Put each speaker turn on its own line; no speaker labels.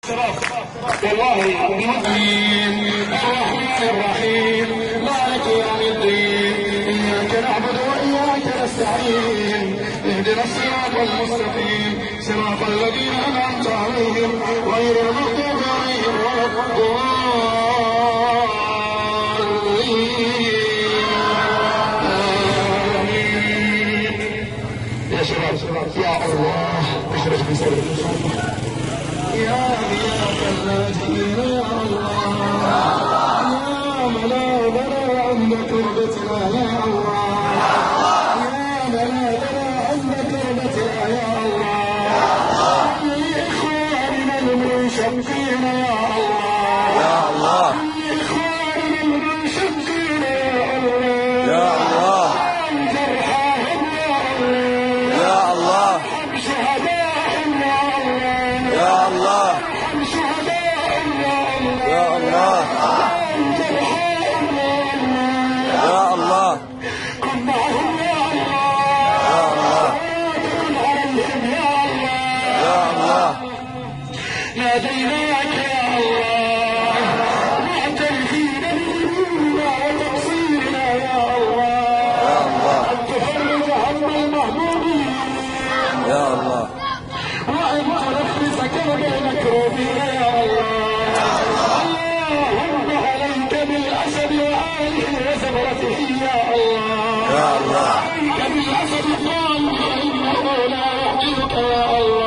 والله الرحمن الرحيم مالك يوم الدين إياك نعبد وإياك نستعين اهدنا الصراط المستقيم صراط الذين أنعمت عليهم غير المغضوب عليهم ولا الضالين. يا شباب يا الله اشرح بصدرك يا غياث اللاجئين يا الله يا ملاذنا عند كربتنا يا الله يا ملاذنا عند كربتنا يا الله لإخواننا المنشقين يا الله لإخواننا المنشقين يا الله جرحاهم يا الله شهداءهم يا الله يا الله يا الله كن معهم يا الله كن عليهم يا الله ناديناك يا الله معترفين بذنوبنا وتقصيرنا يا الله أن تفرج هم المهمومين يا الله وأن تنفس كرب المكروبين يا الله اللهم عليك بالأسد وآله وزمرته يا الله عليك بالأسد الضال فإنه لا يحجبك يا الله